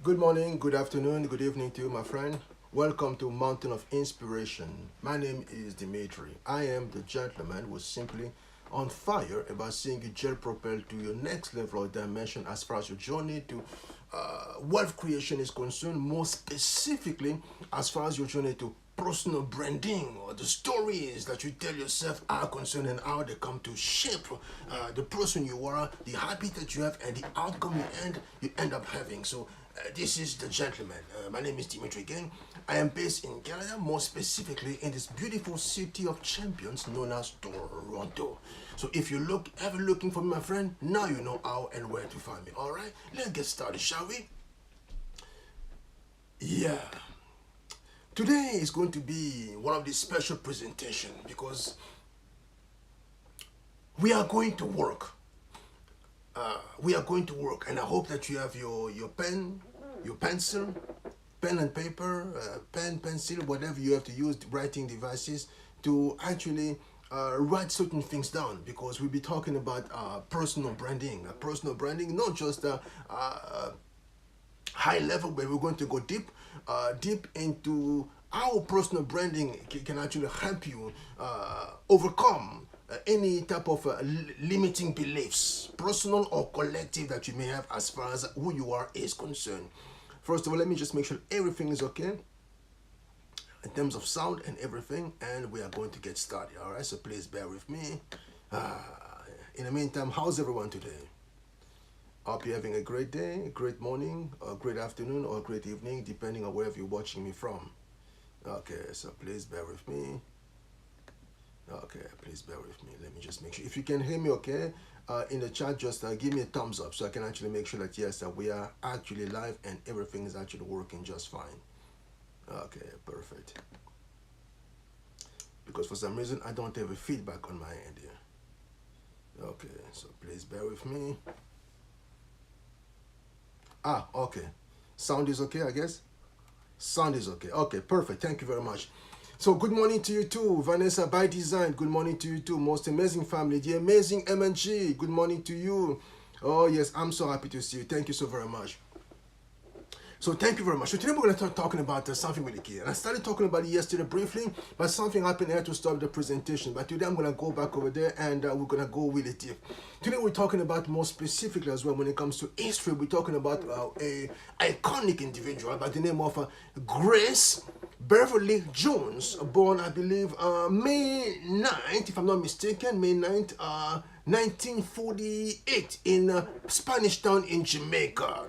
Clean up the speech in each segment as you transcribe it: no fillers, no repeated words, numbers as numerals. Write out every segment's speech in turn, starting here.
Good morning, good afternoon, good evening to you, my friend. Welcome to Mountain of Inspiration. My name is Dimitri. I am the gentleman who's simply on fire about seeing you gel propel to your next level or dimension as far as your journey to wealth creation is concerned, more specifically as far as your journey to personal branding or the stories that you tell yourself are concerned and how they come to shape the person you are, the habit that you have, and the outcome you end up having. So this is the gentleman. My name is Dimitri again. I am based in Canada, more specifically in this beautiful city of champions known as Toronto. So if you ever looking for me, my friend, now you know how and where to find me. All right, let's get started, shall we? Yeah. Today is going to be one of these special presentations because we are going to work. And I hope that you have your pen, your pencil, pen and paper, pen, pencil, whatever you have to use, writing devices to actually write certain things down, because we'll be talking about personal branding. Personal branding, not just high level, but we're going to go deep into how personal branding can actually help you overcome any type of limiting beliefs, personal or collective, that you may have as far as who you are is concerned. First of all, let me just make sure everything is okay in terms of sound and everything, and we are going to get started. All right, so please bear with me. In the meantime, how's everyone today? Hope you're having a great day, a great morning, a great afternoon, or a great evening, depending on wherever you're watching me from. Okay, so please bear with me. Okay, please bear with me. Let me just make sure. If you can hear me okay, in the chat, just give me a thumbs up so I can actually make sure that, yes, that we are actually live and everything is actually working just fine. Okay, perfect. Because for some reason, I don't have a feedback on my end here. Okay, so please bear with me. Okay. Sound is okay, I guess? Sound is okay. Okay, perfect. Thank you very much. So good morning to you too, Vanessa by Design. Good morning to you too, most amazing family, the amazing MNG. Good morning to you. Oh yes, I'm so happy to see you. Thank you so very much. So thank you very much. So today we're going to start talking about something really key. And I started talking about it yesterday briefly, but something happened here to stop the presentation. But today I'm going to go back over there and we're going to go really deep. Today we're talking about more specifically as well when it comes to history. We're talking about a iconic individual by the name of Grace Beverly Jones, born, I believe, May 9th, if I'm not mistaken, May 9th, 1948 in Spanish Town in Jamaica.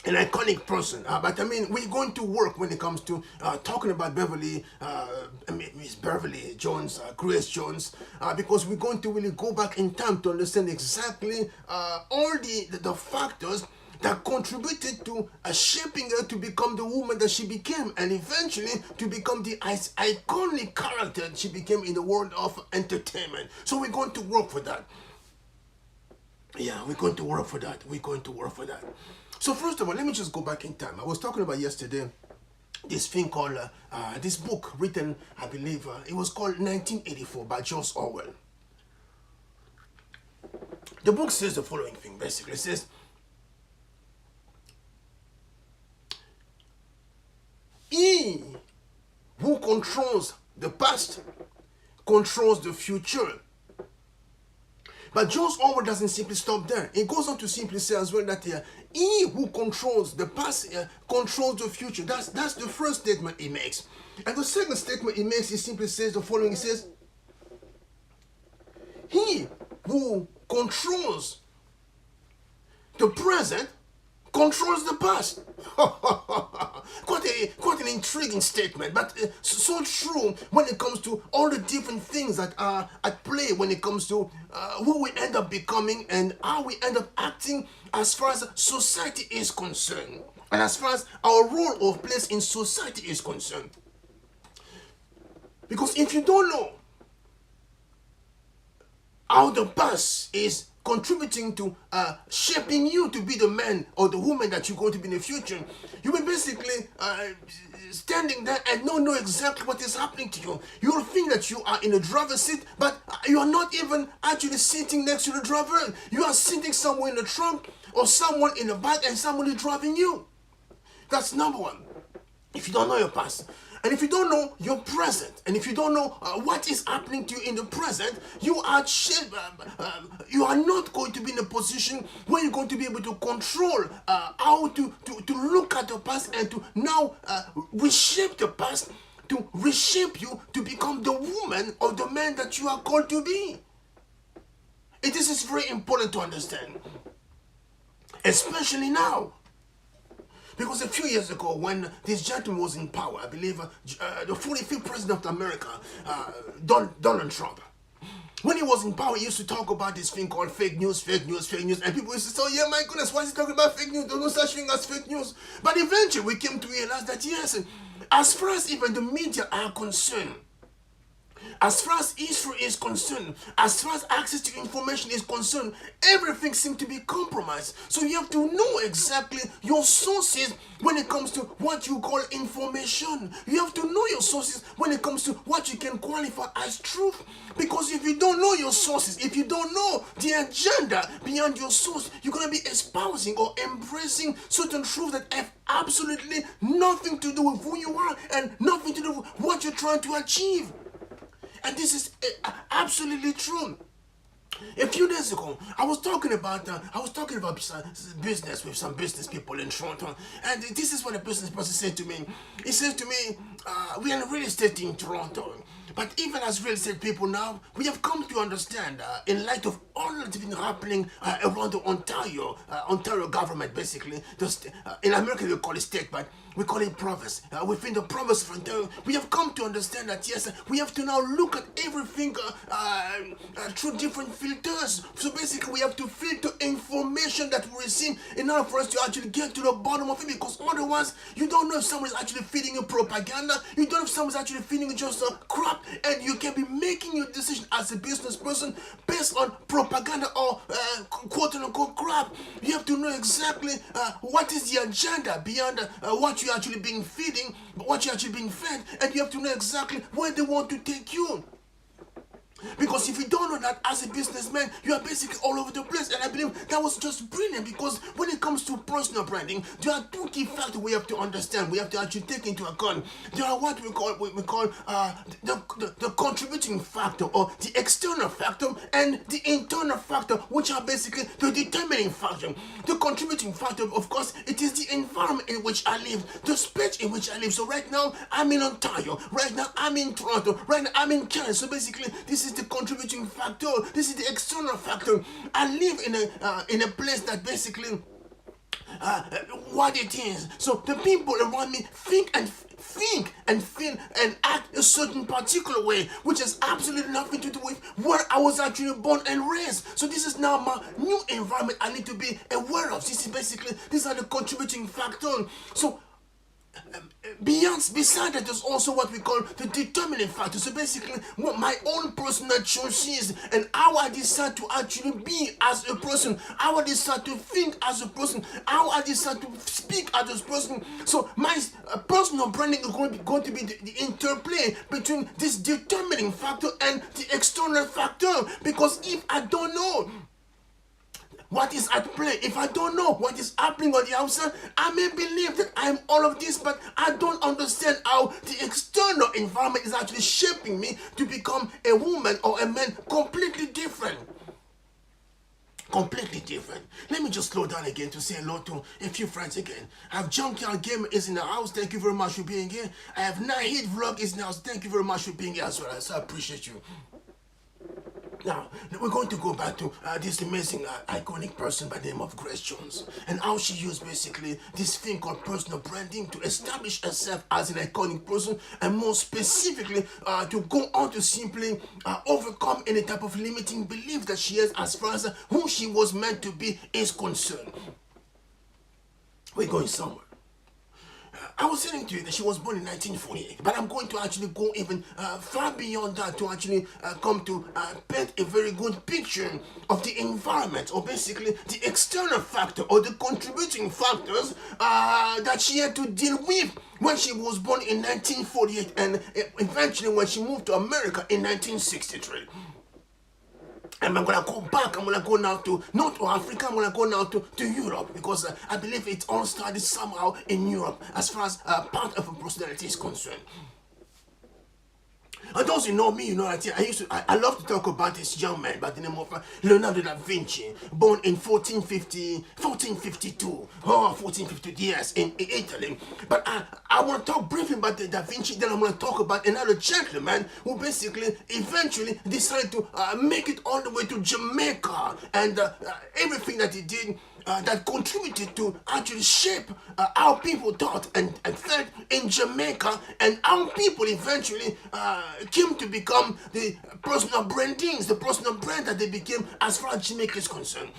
An iconic person, but I mean, we're going to work when it comes to talking about Miss Beverly Jones, Grace Jones, because we're going to really go back in time to understand exactly all the factors that contributed to shaping her to become the woman that she became, and eventually to become the iconic character she became in the world of entertainment. So we're going to work for that. Yeah, we're going to work for that. We're going to work for that. So first of all, let me just go back in time. I was talking about yesterday this thing called, this book written, I believe, it was called 1984 by George Orwell. The book says the following thing, basically. It says, he who controls the past controls the future. But George Orwell doesn't simply stop there. He goes on to simply say as well that he who controls the past controls the future. That's the first statement he makes. And the second statement he makes, he simply says the following. He says, he who controls the present controls the past. Quite an intriguing statement, but so true when it comes to all the different things that are at play when it comes to who we end up becoming and how we end up acting as far as society is concerned, and as far as our role or place in society is concerned. Because if you don't know how the past is contributing to shaping you to be the man or the woman that you're going to be in the future, you will basically standing there and not know exactly what is happening to you. You will think that you are in the driver's seat, but you are not even actually sitting next to the driver. You are sitting somewhere in the trunk or someone in the back and someone is driving you. That's number one. If you don't know your past, and if you don't know your present, and if you don't know what is happening to you in the present, you are not going to be in a position where you're going to be able to control how to look at the past and to now reshape the past, to reshape you to become the woman or the man that you are called to be. This is very important to understand, especially now. Because a few years ago, when this gentleman was in power, I believe the 45th president of America, Donald Trump, when he was in power, he used to talk about this thing called fake news, and people used to say, yeah, my goodness, why is he talking about fake news? There's no such thing as fake news. But eventually, we came to realize that, yes, as far as even the media are concerned, as far as history is concerned, as far as access to information is concerned, everything seems to be compromised. So you have to know exactly your sources when it comes to what you call information. You have to know your sources when it comes to what you can qualify as truth. Because if you don't know your sources, if you don't know the agenda beyond your source, you're going to be espousing or embracing certain truths that have absolutely nothing to do with who you are and nothing to do with what you're trying to achieve. And this is absolutely true. A few days ago, I was talking about business with some business people in Toronto, and this is what a business person said to me. He says to me, "We are in real estate in Toronto, but even as real estate people now, we have come to understand, in light of all that's been happening around the Ontario government, basically, in America they call it state, but we call it province. Within the province of Ontario, we have come to understand that, yes, we have to now look at everything through different filters. So basically, we have to filter information that we receive in order for us to actually get to the bottom of it, because otherwise, you don't know if someone is actually feeding you propaganda, you don't know if someone is actually feeding you just crap, and you can be making your decision as a business person based on propaganda or quote-unquote crap. You have to know exactly what is the agenda beyond what you're actually being feeding, what you're actually being fed, and you have to know exactly where they want to take you. Because if you don't know that as a businessman, you are basically all over the place. And I believe that was just brilliant, because when it comes to personal branding, there are two key factors we have to understand, we have to actually take into account. There are what we call the contributing factor, or the external factor, and the internal factor, which are basically the determining factor. The contributing factor, of course, it is the environment in which I live, the space in which I live. So right now, I'm in Ontario. Right now, I'm in Toronto. Right now, I'm in Canada. So basically, this is the contributing factor. This is the external factor. I live in a place that basically what it is. So the people around me think and feel and act a certain particular way, which has absolutely nothing to do with where I was actually born and raised. So this is now my new environment I need to be aware of. These are the contributing factors. So beside that, there's also what we call the determining factor. So basically, what my own personal choices and how I decide to actually be as a person, how I decide to think as a person, how I decide to speak as a person. So my personal branding is going to be the interplay between this determining factor and the external factor. Because if I don't know what is at play, if I don't know what is happening on the outside, I may believe that I'm all of this, but I don't understand how the external environment is actually shaping me to become a woman or a man completely different. Completely different. Let me just slow down again to say hello to a few friends again. I have Junkyard Gamer is in the house. Thank you very much for being here. I have Nahid Vlog is in the house. Thank you very much for being here as well. So I appreciate you. Now, we're going to go back to this amazing, iconic person by the name of Grace Jones, and how she used basically this thing called personal branding to establish herself as an iconic person, and more specifically, to go on to simply overcome any type of limiting belief that she has as far as who she was meant to be is concerned. We're going somewhere. I was saying to you that she was born in 1948, but I'm going to actually go even far beyond that to actually come to paint a very good picture of the environment, or basically the external factor or the contributing factors that she had to deal with when she was born in 1948 and eventually when she moved to America in 1963. And I'm gonna go back. I'm gonna go now to not to Africa. I'm gonna go now to Europe, because I believe it all started somehow in Europe as far as part of a personality is concerned. And those who know me, you know that I love to talk about this young man by the name of Leonardo da Vinci, born in 1452. Oh, 1452, yes, in Italy. But I want to talk briefly about the Da Vinci, then I'm going to talk about another gentleman who basically eventually decided to make it all the way to Jamaica, and everything that he did that contributed to actually shape how people thought and felt in Jamaica, and how people eventually came to become the personal brandings, the personal brand that they became as far as Jamaica is concerned.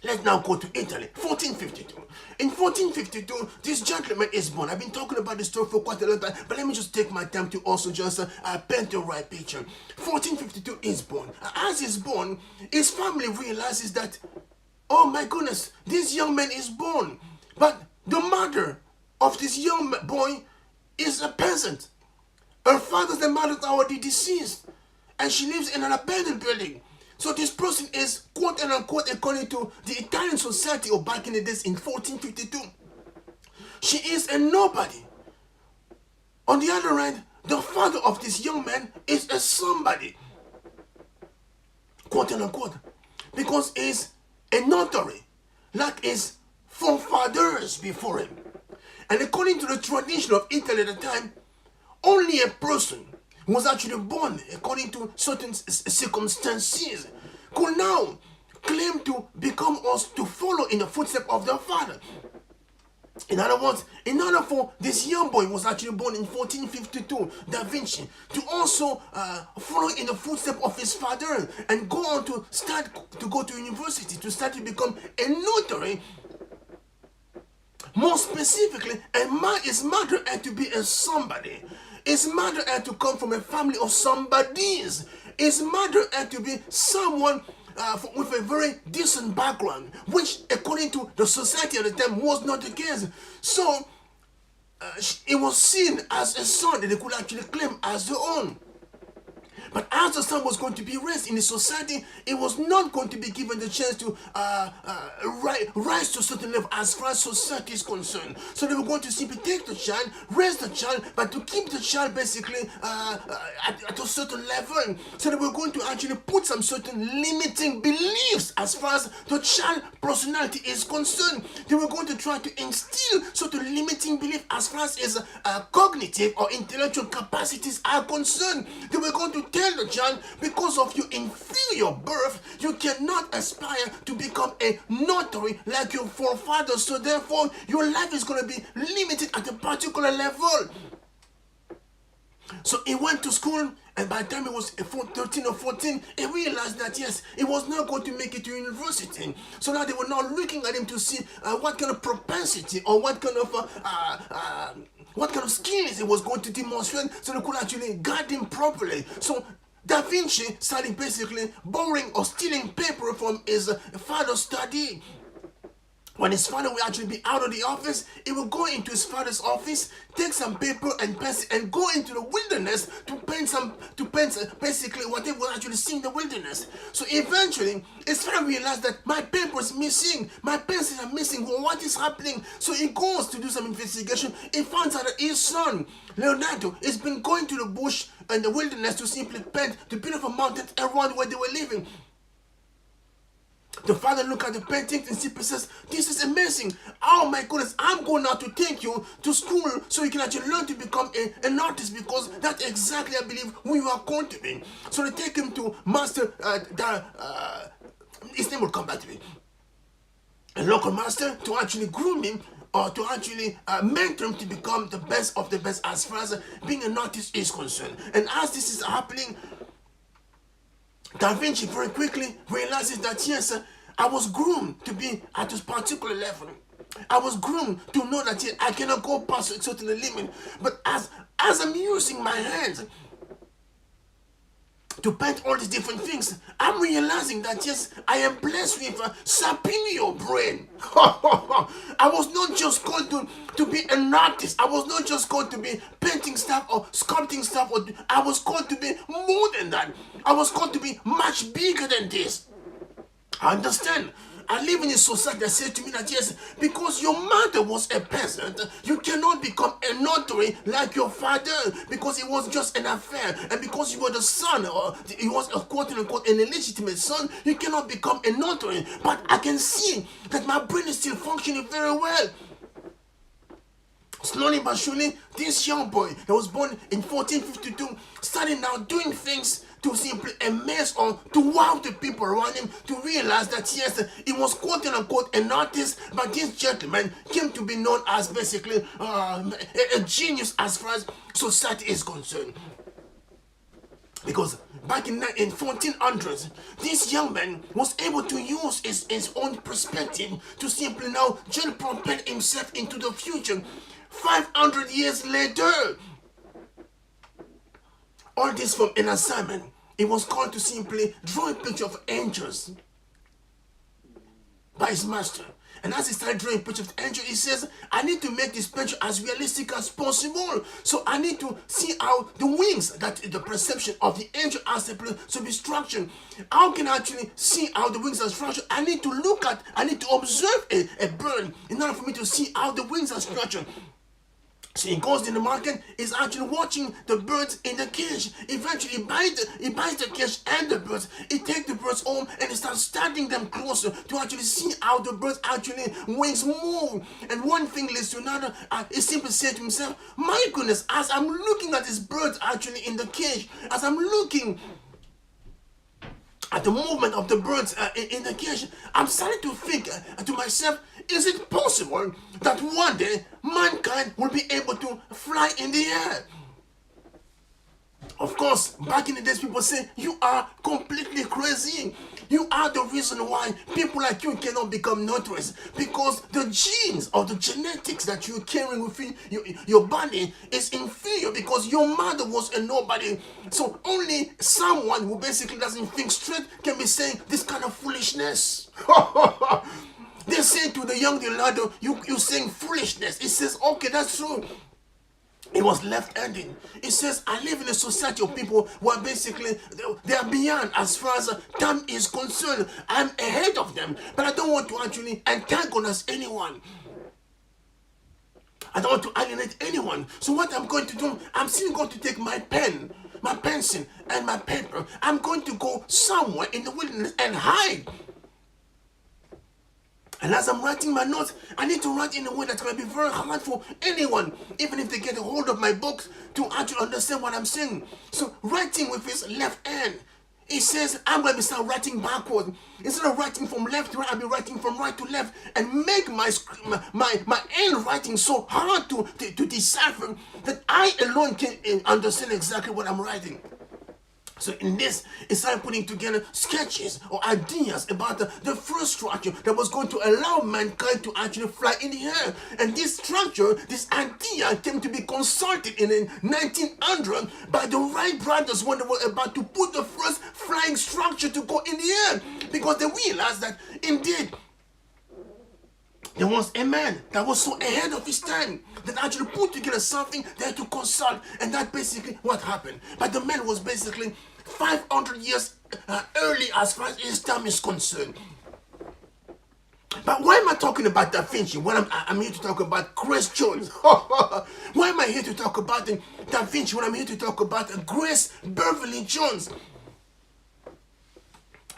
Let's now go to Italy, 1452. In 1452, this gentleman is born. I've been talking about this story for quite a long time, but let me just take my time to also just paint the right picture. 1452 is born. As he's born, his family realizes that, oh my goodness, this young man is born. But the mother of this young boy is a peasant. Her father and mother are already deceased, and she lives in an abandoned building. So this person is, quote and unquote, according to the Italian society of back in the days in 1452, she is a nobody. On the other hand, the father of this young man is a somebody, quote and unquote, because he's a notary, like his forefathers before him. And according to the tradition of Italy at the time, only a person who was actually born according to certain circumstances could now claim to become us, to follow in the footsteps of their father. In other words, in order for this young boy who was actually born in 1452, Da Vinci, to also follow in the footsteps of his father and go on to go to university, to start to become a notary, more specifically, his mother had to be a somebody. His mother had to come from a family of somebodies. His mother had to be someone with a very decent background, which according to the society at the time was not the case. So it was seen as a son that they could actually claim as their own. But as the son was going to be raised in the society, it was not going to be given the chance to rise to a certain level as far as society is concerned. So they were going to simply take the child, raise the child, but to keep the child basically at a certain level. So they were going to actually put some certain limiting beliefs as far as the child personality is concerned. They were going to try to instill certain limiting belief as far as his cognitive or intellectual capacities are concerned. They were going to tell the child, because of your inferior birth, you cannot aspire to become a notary like your forefathers. So therefore, your life is going to be limited at a particular level. So he went to school, and by the time he was 13 or 14, he realized that yes, he was not going to make it to university. So now they were now looking at him to see what kind of propensity or what kind of skills he was going to demonstrate, so they could actually guide him properly. So Da Vinci started basically borrowing or stealing paper from his father's study. When his father will actually be out of the office, he will go into his father's office, take some paper and pencil, and go into the wilderness to paint basically what they will actually see in the wilderness. So eventually, his father realized that my paper is missing, my pencils are missing. Well, what is happening? So he goes to do some investigation. He finds out that his son, Leonardo, has been going to the bush and the wilderness to simply paint the beautiful mountains around where they were living. The father looked at the paintings and simply says, this is amazing. Oh my goodness, I'm going now to take you to school so you can actually learn to become an artist, because that's exactly, I believe, who you are going to be. So they take him to master, his name will come back to me, a local master, to actually groom him or to actually mentor him to become the best of the best as far as being an artist is concerned. And as this is happening, Da Vinci very quickly realizes that yes, I was groomed to be at this particular level. I was groomed to know that yes, I cannot go past a certain limit. But as I'm using my hands, to paint all these different things, I'm realizing that yes, I am blessed with a superior brain. I was not just called to be an artist. I was not just called to be painting stuff or sculpting stuff. I was called to be more than that. I was called to be much bigger than this. I understand. I live in a society that says to me that yes, because your mother was a peasant, you cannot become a notary like your father because it was just an affair. And because you were the son, or he was a quote unquote an illegitimate son, you cannot become a notary. But I can see that my brain is still functioning very well. Slowly but surely, this young boy that was born in 1452 started now doing things to simply amaze or to wow the people around him, to realize that yes, he was quote unquote an artist, but this gentleman came to be known as basically a genius as far as society is concerned. Because back in 1400s, this young man was able to use his own perspective to simply now just propel himself into the future. 500 years later, all this from an assignment. It was called to simply draw a picture of angels by his master. And as he started drawing a picture of angels, he says, I need to make this picture as realistic as possible. So I need to see how the wings, that the perception of the angel as to be structured. How can I actually see how the wings are structured? I need to observe a bird in order for me to see how the wings are structured. So he goes in the market, he's actually watching the birds in the cage. Eventually, he buys the cage and the birds. He takes the birds home and he starts studying them closer to actually see how the birds actually wings move. And one thing leads to another. He simply said to himself, my goodness, as I'm looking at these birds actually in the cage, as I'm looking at the movement of the birds in the cage, I'm starting to think to myself, is it possible that one day mankind will be able to fly in the air? Of course, back in the days, people say, you are completely crazy. You are the reason why people like you cannot become notaries. Because the genes or the genetics that you're carrying within your body is inferior because your mother was a nobody. So only someone who basically doesn't think straight can be saying this kind of foolishness. They say to the young Delado, you're saying foolishness. He says, okay, that's true. He was left-handed. He says, I live in a society of people who are basically, they are beyond as far as time is concerned. I'm ahead of them, but I don't want to actually antagonize anyone. I don't want to alienate anyone. So what I'm going to do, I'm still going to take my pen, my pencil, and my paper. I'm going to go somewhere in the wilderness and hide. And as I'm writing my notes, I need to write in a way that's going to be very hard for anyone, even if they get a hold of my books, to actually understand what I'm saying. So writing with his left hand, he says, I'm going to start writing backward. Instead of writing from left to right, I'll be writing from right to left and make my handwriting so hard to decipher that I alone can understand exactly what I'm writing. So in this, he started putting together sketches or ideas about the first structure that was going to allow mankind to actually fly in the air. And this structure, this idea came to be consulted in 1900 by the Wright brothers when they were about to put the first flying structure to go in the air. Because they realized that indeed, there was a man that was so ahead of his time that actually put together something they had to consult, and that basically what happened. But the man was basically 500 years early as far as his time is concerned. But why am I talking about Da Vinci when I'm here to talk about Grace Jones? Why am I here to talk about Da Vinci when I'm here to talk about Grace Beverly Jones?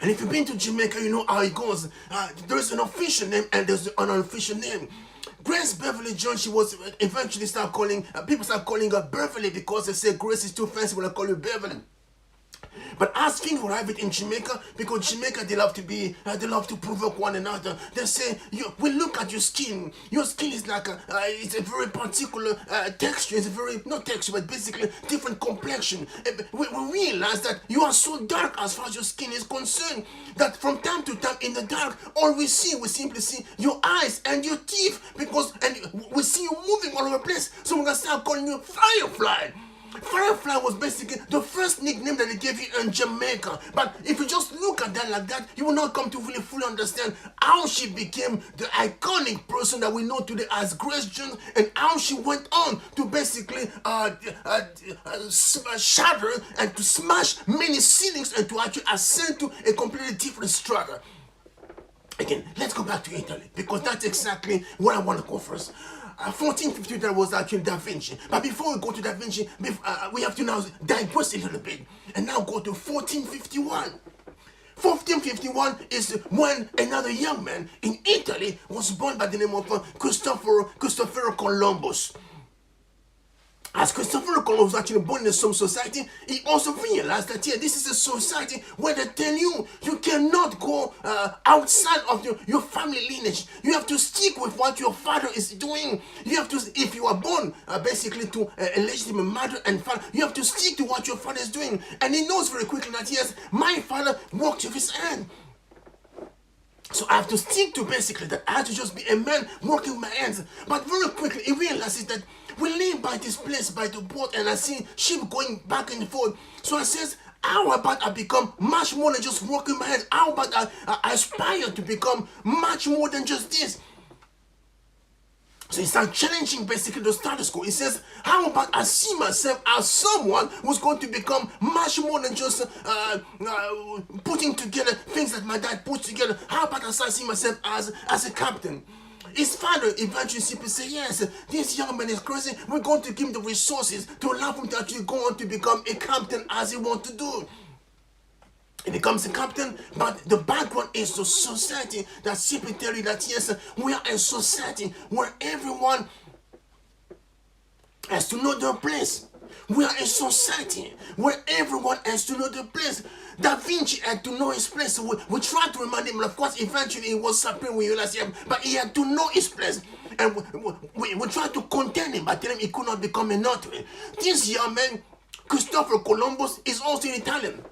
And if you've been to Jamaica, you know how it goes. There's an official name and there's an unofficial name. Grace Beverly Jones, she was eventually people start calling her Beverly because they say Grace is too fancy when I call you Beverly. But as things arrive in Jamaica, because Jamaica, they love to provoke one another. They say, we look at your skin. Your skin is like it's a very particular texture. It's a very, not texture, but basically different complexion. We realize that you are so dark as far as your skin is concerned, that from time to time in the dark, all we simply see your eyes and your teeth, and we see you moving all over the place. So we're going to start calling you Firefly. Firefly was basically the first nickname that they gave you in Jamaica. But if you just look at that like that, you will not come to really fully understand how she became the iconic person that we know today as Grace Jones, and how she went on to basically shatter and to smash many ceilings and to actually ascend to a completely different strata. Again, let's go back to Italy, because that's exactly what I want to go first. 1450, that was actually Da Vinci. But before we go to Da Vinci, we have to now digress a little bit and now go to 1451. 1451 is when another young man in Italy was born by the name of Cristoforo Columbus. As Christopher Columbus was actually born in some society, he also realized that, yeah, this is a society where they tell you cannot go outside of your family lineage. You have to stick with what your father is doing. You have to, if you are born basically to a legitimate mother and father, you have to stick to what your father is doing. And he knows very quickly that, yes, my father worked with his hand. So I have to stick to basically that. I have to just be a man working with my hands. But very quickly he realizes that we live by this place, by the boat, and I see sheep going back and forth. So I says, how about I become much more than just working my hands? How about I aspire to become much more than just this? So he starts challenging basically the status quo. He says, how about I see myself as someone who's going to become much more than just putting together things that my dad put together. How about I start seeing myself as a captain? His father eventually simply said, yes, this young man is crazy. We're going to give him the resources to allow him to actually go on to become a captain as he wants to do. He becomes a captain, but the background is the society that simply tell you that, yes, we are a society where everyone has to know their place. We are a society where everyone has to know their place. Da Vinci had to know his place. So we tried to remind him, of course, eventually he was supreme, we realized him, but he had to know his place. And we tried to contain him by telling him he could not become a notary. This young man, Cristoforo Columbus, is also an Italian.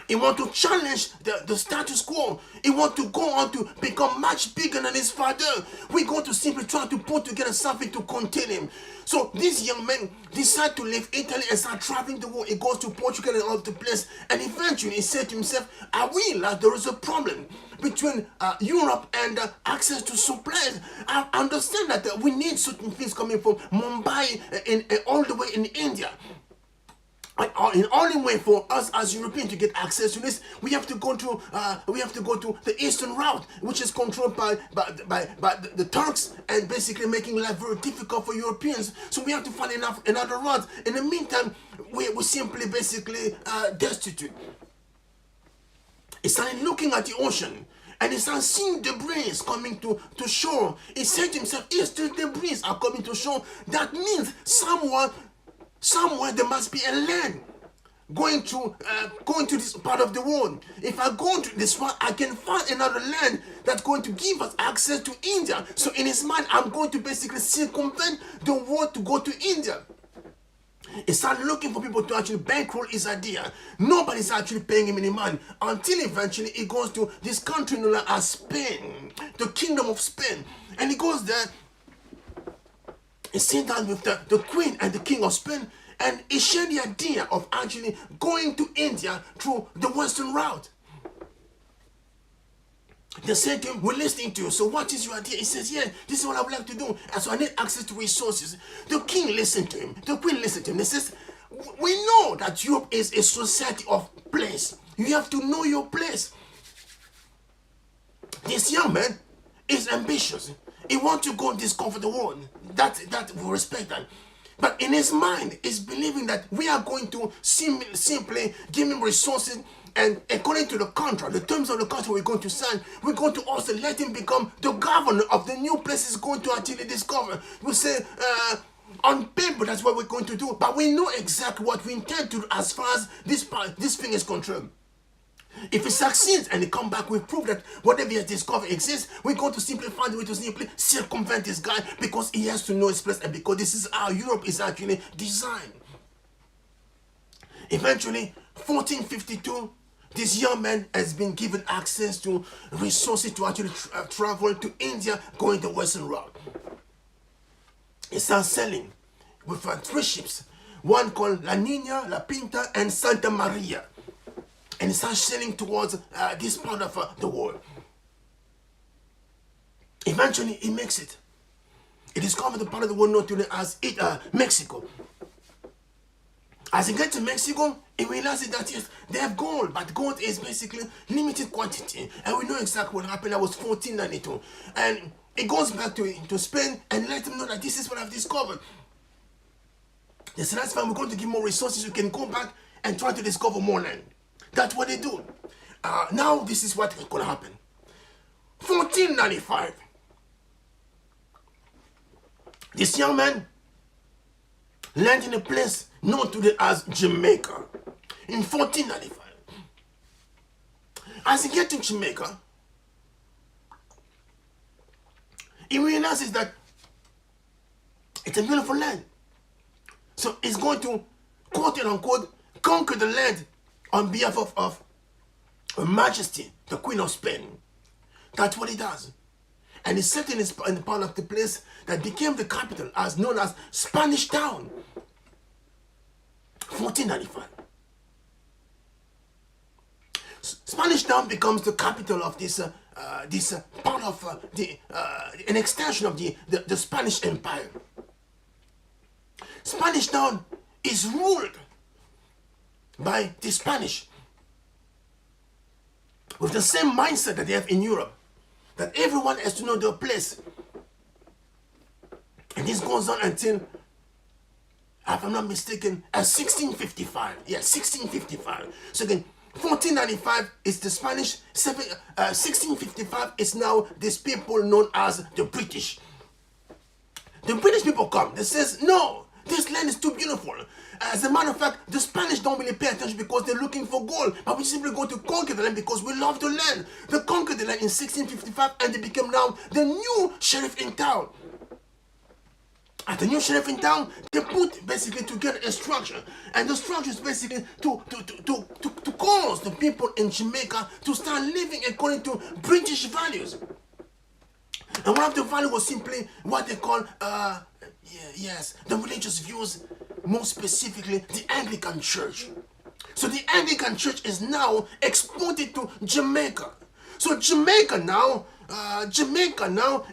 He wants to challenge the status quo. He wants to go on to become much bigger than his father. We're going to simply try to put together something to contain him. So this young man decides to leave Italy and start traveling the world. He goes to Portugal and all over the place. And eventually he said to himself, I realize there is a problem between Europe and access to supplies. I understand that we need certain things coming from Mumbai and all the way in India. The only way for us as Europeans to get access to this, we have to go to the eastern route, which is controlled by the Turks, and basically making life very difficult for Europeans. So we have to find another route. In the meantime, we simply basically destitute. He started looking at the ocean, and he started seeing debris coming to shore. He said to himself, if the debris are coming to shore, that means somewhere there must be a land going to this part of the world. If I go to this one, I can find another land that's going to give us access to India. So in his mind, I'm going to basically circumvent the world to go to India. He started looking for people to actually bankroll his idea. Nobody's actually paying him any money until eventually he goes to this country known as Spain, the Kingdom of Spain. And he goes there. He sat down with the Queen and the King of Spain, and he shared the idea of actually going to India through the western route. They said to him, we're listening to you, so what is your idea? He says, yeah, this is what I would like to do, and so I need access to resources. The king listened to him, the queen listened to him. They says, we know that Europe is a society of place. You have to know your place. This young man is ambitious. He wants to go and discover the world. That we respect that. But in his mind, he's believing that we are going to simply give him resources, and according to the contract, the terms of the contract we're going to sign, we're going to also let him become the governor of the new place he's going to actually discover. We say, on paper, that's what we're going to do, but we know exactly what we intend to do as far as this thing is concerned. If he succeeds and he come back with proof that whatever he has discovered exists, we're going to simply find a way to simply circumvent this guy, because he has to know his place, and because this is how Europe is actually designed. Eventually, 1452, this young man has been given access to resources to actually travel to India, going the western route. He starts selling with 3 ships. one called La Nina, La Pinta, and Santa Maria. And he starts sailing towards this part of the world. Eventually, he makes it. He discovered the part of the world known today as Mexico. As he gets to Mexico, he realizes that yes, they have gold, but gold is basically limited quantity. And we know exactly what happened. That was 1492. And he goes back to Spain and let them know that this is what I've discovered. They said, that's fine, we're going to give more resources. You can go back and try to discover more land. That's what they do. Now, this is what's going to happen. 1495. This young man landed in a place known today as Jamaica in 1495. As he gets to Jamaica, he realizes that it's a beautiful land. So he's going to, quote unquote, conquer the land on behalf of Her Majesty, the Queen of Spain. That's what he does. And he's set in the part of the place that became the capital, as known as Spanish Town. 1495. Spanish Town becomes the capital of this part of an extension of the Spanish Empire. Spanish Town is ruled by the Spanish with the same mindset that they have in Europe, that everyone has to know their place. And this goes on until, if I'm not mistaken, 1655. Yeah, 1655. So again, 1495 is the Spanish, 1655 is now these people known as the British. The British people come, they says, no, this land is too beautiful. As a matter of fact, the Spanish don't really pay attention because they're looking for gold, but we simply go to conquer the land because we love the land. They conquered the land in 1655 and they became now the new sheriff in town. At the new sheriff in town, they put basically together a structure, and the structure is basically to cause the people in Jamaica to start living according to British values. And one of the values was simply what they call, the religious views, more specifically the Anglican Church. So the Anglican Church is now exported to Jamaica. So Jamaica now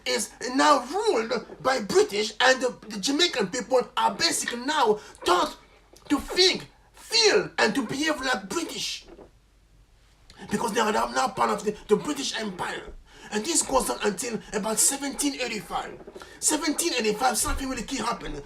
is now ruled by British, and the Jamaican people are basically now taught to think, feel, and to behave like British, because they are now part of the British Empire. And this goes on until about 1785. 1785, something really key happened.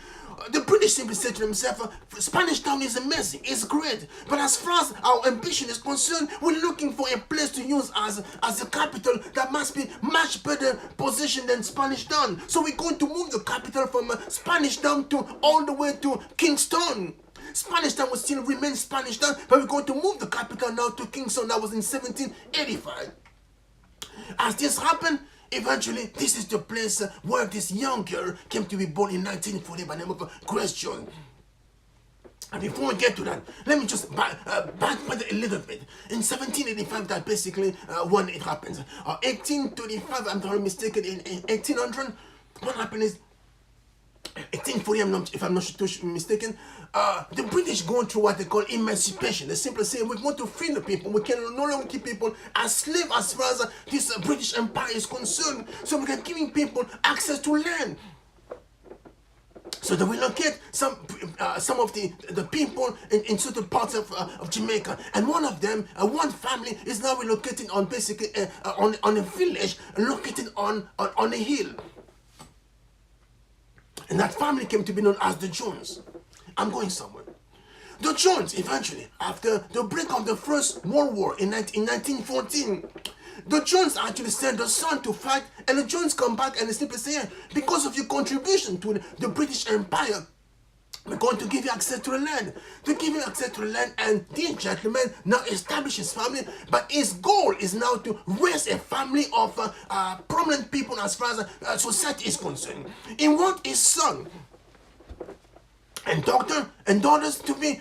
The British simply said to themselves, Spanish Town is amazing, it's great, but as far as our ambition is concerned, we're looking for a place to use as a capital that must be much better positioned than Spanish Town. So we're going to move the capital from Spanish Town to all the way to Kingston. Spanish Town will still remain Spanish Town, but we're going to move the capital now to Kingston. That was in 1785. As this happened, eventually, this is the place where this young girl came to be born in 1940 by the name of Grace Jones. And before we get to that, let me just backpedal a little bit. In 1785, that basically when it happens. 1835, I'm not mistaken, in 1800, what happened is, 1840, if I'm not too mistaken, the British going through what they call emancipation. They simply say, we want to free the people. We can no longer keep people as slaves as far as this British Empire is concerned. So we can giving people access to land. So they relocate some of the people in certain parts of Jamaica. And one of them, one family, is now relocating on basically on a village located on a hill. And that family came to be known as the Jones. I'm going somewhere. The Jones, eventually, after the break of the First World War in 1914, the Jones actually sent their son to fight, and the Jones come back and they simply say, yeah, because of your contribution to the British Empire, we're going to give you access to the land. To give you access to the land, and this gentleman now established his family, but his goal is now to raise a family of prominent people as far as society is concerned. He wants his son and daughter and daughters to be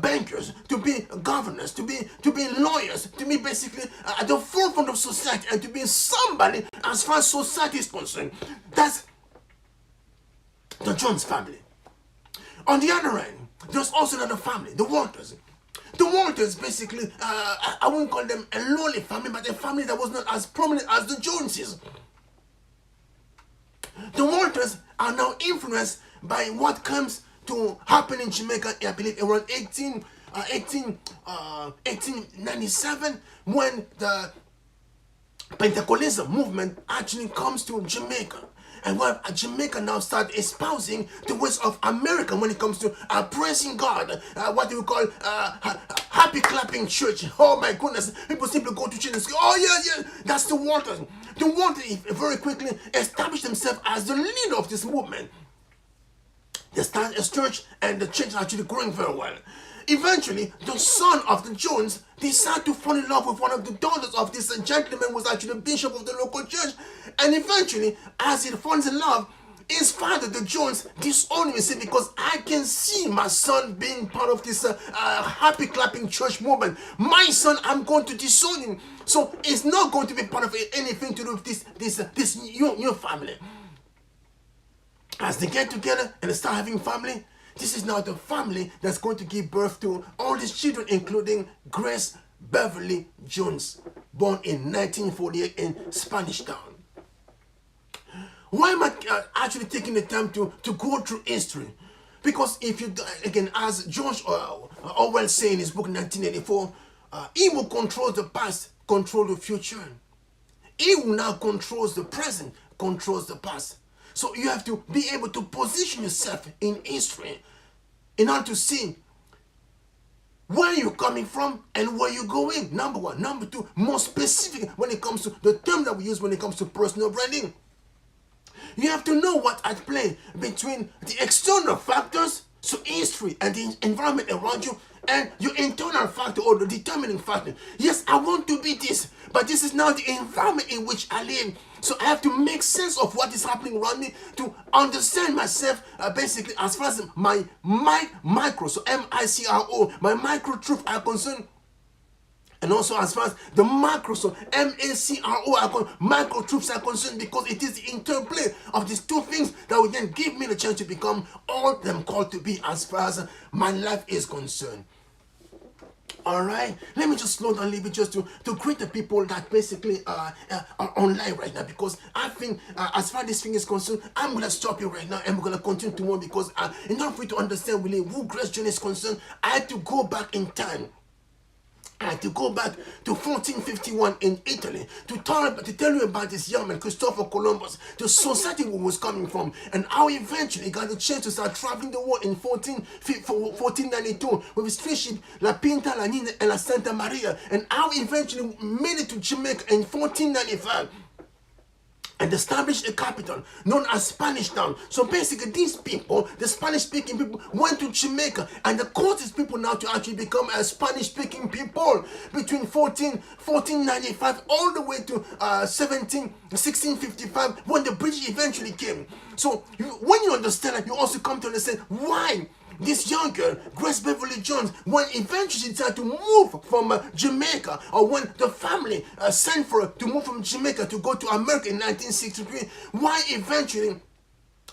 bankers, to be governors, to be lawyers, to be basically at the forefront of society, and to be somebody as far as society is concerned. That's the Jones family. On the other end, There's also another family, the Walters. The Walters basically, I wouldn't call them a lowly family, but a family that was not as prominent as the Joneses. The Walters are now influenced by what comes to happen in Jamaica, I believe, around 1897, when the Pentecostalism movement actually comes to Jamaica. And when Jamaica now start espousing the ways of America when it comes to praising God, what do we call happy clapping church. Oh my goodness, people simply go to church and say, oh yeah, that's the Walters. The Walters very quickly established themselves as the leader of this movement. They started a church, and the church is actually growing very well. Eventually, the son of the Jones decided to fall in love with one of the daughters of this gentleman who was actually the bishop of the local church. And eventually, as he falls in love, his father, the Jones, disowned him and said, because I can see my son being part of this happy clapping church movement. My son, I'm going to disown him. So he's not going to be part of anything to do with this new family. As they get together and they start having family, this is now the family that's going to give birth to all these children, including Grace Beverly Jones, born in 1948 in Spanish Town. Why am I actually taking the time to go through history? Because if you, again, as George Orwell said in his book 1984, he who controls the past controls the future. He who now controls the present controls the past. So you have to be able to position yourself in history in order to see where you're coming from and where you're going. Number one. Number two, more specific when it comes to the term that we use when it comes to personal branding. You have to know what's at play between the external factors, so history and the environment around you, and your internal factor or the determining factor. Yes, I want to be this, but this is now the environment in which I live. So I have to make sense of what is happening around me to understand myself, basically as far as my micro, so M-I-C-R-O, my micro truth are concerned. And also as far as the macro, so M-A-C-R-O, micro truths are concerned, because it is the interplay of these two things that will then give me the chance to become all that I'm called to be as far as my life is concerned. Alright, let me just slow down a little bit just to greet the people that basically are online right now, because I think as far as this thing is concerned, I'm going to stop you right now and we're going to continue tomorrow, because in order for you to understand really who Grace Jones is concerned, I had to go back in time. I had to go back to 1451 in Italy to tell you about this young man, Christopher Columbus, the society where he was coming from, and how he eventually got the chance to start traveling the world in 1492 with his three ships, La Pinta, La Nina, and La Santa Maria, and how he eventually made it to Jamaica in 1495. And established a capital known as Spanish Town. So basically these people, the Spanish-speaking people, went to Jamaica, and they caused these people now to actually become a Spanish-speaking people between 1495 all the way to 1655 when the British eventually came. So when you understand that, you also come to understand why this young girl, Grace Beverly Jones, when eventually she decided to move from Jamaica, or when the family sent for her to move from Jamaica to go to America in 1963, why eventually,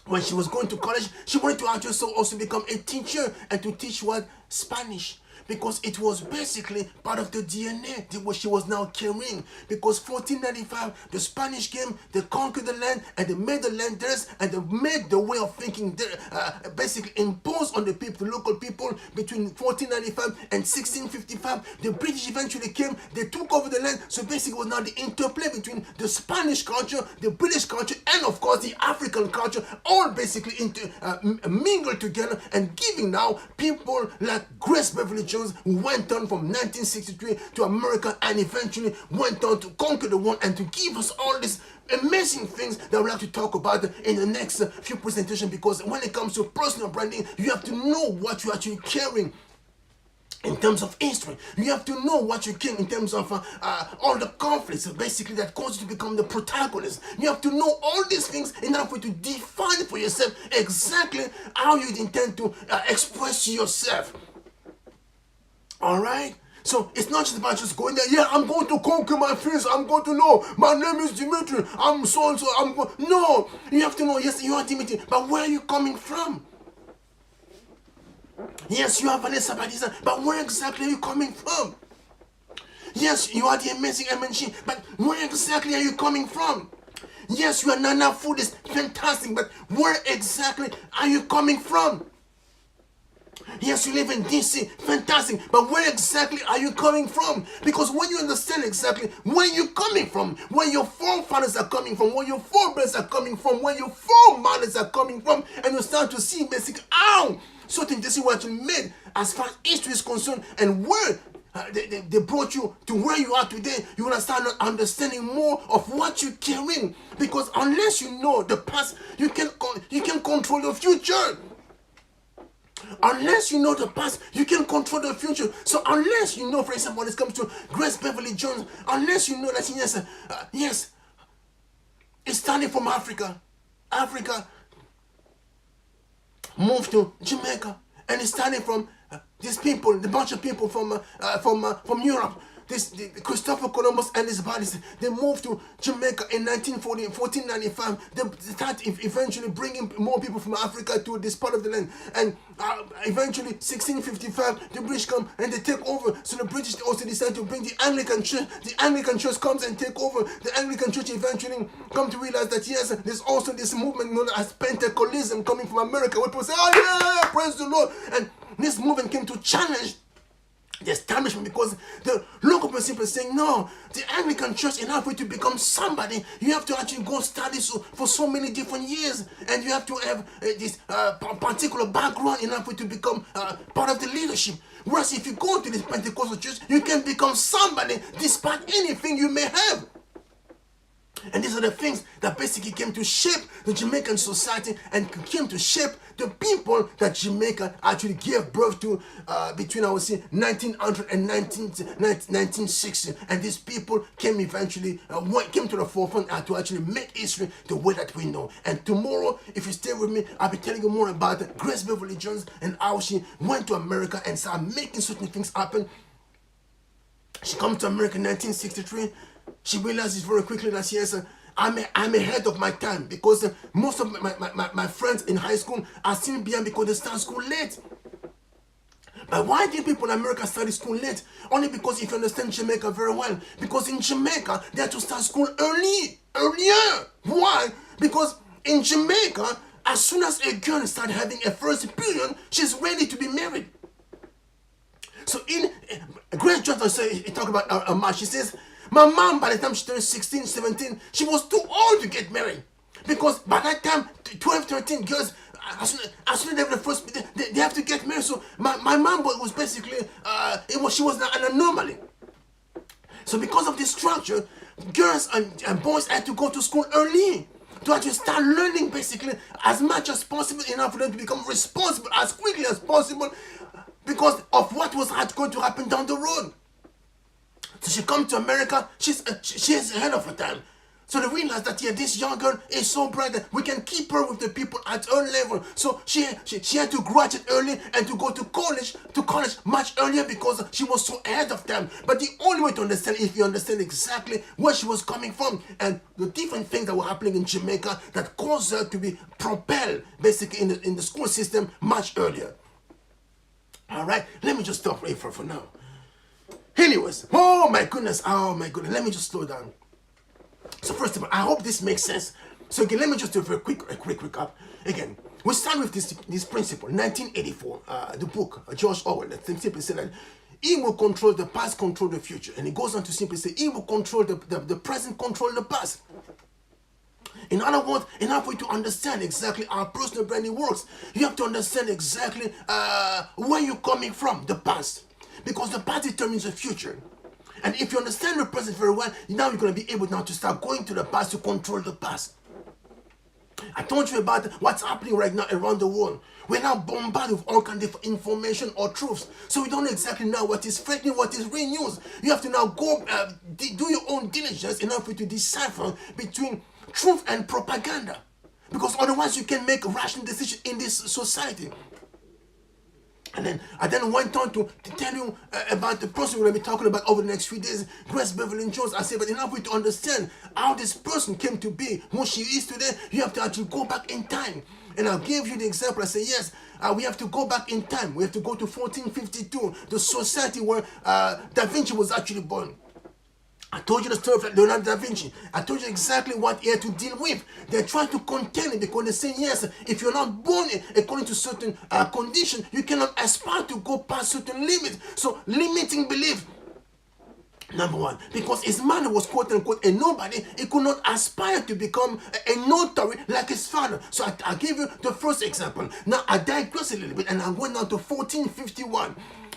when she was going to college, she wanted to actually also become a teacher and to teach what? Spanish. Because it was basically part of the DNA that she was now carrying. Because 1495, the Spanish came, they conquered the land, and they made the land theirs, and they made the way of thinking basically imposed on the people, the local people, between 1495 and 1655. The British eventually came, they took over the land. So basically it was now the interplay between the Spanish culture, the British culture, and of course the African culture, all basically mingled together, and giving now people like Grace Beverly Jones, who went on from 1963 to America and eventually went on to conquer the world and to give us all these amazing things that we'll have to talk about in the next few presentations. Because when it comes to personal branding, you have to know what you're actually carrying in terms of history. You have to know what you can in terms of all the conflicts basically that cause you to become the protagonist. You have to know all these things in order for you to define for yourself exactly how you intend to express yourself. Alright? So it's not just about just going there, yeah, I'm going to conquer my fears, I'm going to know, my name is Dimitri, I'm so and so, I'm going. No, you have to know, yes, you are Dimitri, but where are you coming from? Yes, you are Vanessa Badiza, but where exactly are you coming from? Yes, you are the amazing MNG, but where exactly are you coming from? Yes, you are Nana Food is fantastic, but where exactly are you coming from? Yes, you live in DC, fantastic, but where exactly are you coming from? Because when you understand exactly where you're coming from, where your forefathers are coming from, where your forebears are coming from, where your foremothers are coming from, and you start to see basically how certain decisions were actually made as far as history is concerned, and where they brought you to where you are today, you will start understanding more of what you're carrying. Because unless you know the past, you can control the future. Unless you know the past, you can control the future. So unless you know, for example, when it comes to Grace Beverly Jones, unless you know that yes, it's starting from Africa. Africa moved to Jamaica, and it's starting from these people, the bunch of people from Europe. Christopher Columbus and his buddies, they moved to Jamaica in 1495. They start eventually bringing more people from Africa to this part of the land. And eventually, 1655, the British come and they take over. So the British also decide to bring the Anglican Church. The Anglican Church comes and take over. The Anglican Church eventually come to realize that yes, there's also this movement known as Pentecostalism coming from America, where people say, oh yeah, praise the Lord. And this movement came to challenge the establishment, because the local people simply saying, no, the Anglican Church, in order for you to become somebody, you have to actually go study for so many different years, and you have to have this particular background in order for you to become part of the leadership. Whereas if you go to this Pentecostal church, you can become somebody despite anything you may have. And these are the things that basically came to shape the Jamaican society and came to shape the people that Jamaica actually gave birth to between, I would say, 1900 and 1960. And these people came eventually, came to the forefront to actually make history the way that we know. And tomorrow, if you stay with me, I'll be telling you more about Grace Beverly Jones and how she went to America and started making certain things happen. She came to America in 1963. She realizes very quickly that yes, I'm ahead of my time, because most of my friends in high school are still behind because they start school late. But why did people in America study school late? Only because if you understand Jamaica very well, because in Jamaica they had to start school earlier. Why? Because in Jamaica, as soon as a girl starts having a first period, she's ready to be married. So in Grace Jones, he talked about her marriage. She says, my mom, by the time she turned 16, 17, she was too old to get married. Because by that time, 12, 13 girls, as soon as they have the first, they have to get married. So my mom was basically, she was an anomaly. So because of this structure, girls and boys had to go to school early to actually start learning basically as much as possible, in order for them to become responsible as quickly as possible, because of what was going to happen down the road. So she comes to America, she is ahead of her time. So they realize that this young girl is so bright that we can keep her with the people at her level. So she had to graduate early and to go to college much earlier, because she was so ahead of time. But the only way to understand, if you understand exactly where she was coming from and the different things that were happening in Jamaica that caused her to be propelled basically in the school system much earlier. All right, let me just stop right for now. Anyways, oh my goodness, let me just slow down. So first of all, I hope this makes sense. So again, let me just do a quick recap. Again, we start with this principle, 1984, the book, George Orwell, that simply said that he will control the past, control the future. And it goes on to simply say, he will control the present, control the past. In other words, in order for you to understand exactly how personal branding works, you have to understand exactly where you're coming from, the past. Because the past determines the future. And if you understand the present very well, now you're going to be able now to start going to the past to control the past. I told you about what's happening right now around the world. We're now bombarded with all kinds of information or truths. So we don't exactly know what is fake news, what is real news. You have to now go do your own diligence in order for you to decipher between truth and propaganda. Because otherwise you can make a rational decision in this society. And then I then went on to tell you about the person we're going to be talking about over the next few days, Grace Beverly Jones. I said, but in order for you to understand how this person came to be who she is today, you have to actually go back in time. And I'll give you the example. I say, yes, we have to go back in time. We have to go to 1452, the society where Da Vinci was actually born. I told you the story of Leonardo da Vinci. I told you exactly what he had to deal with. They're trying to contain it because they say, yes, if you're not born according to certain conditions, you cannot aspire to go past certain limits. So limiting belief, number one, because his mother was quote unquote a nobody, he could not aspire to become a notary like his father. So I give you the first example. Now I digress a little bit and I went down to 1451.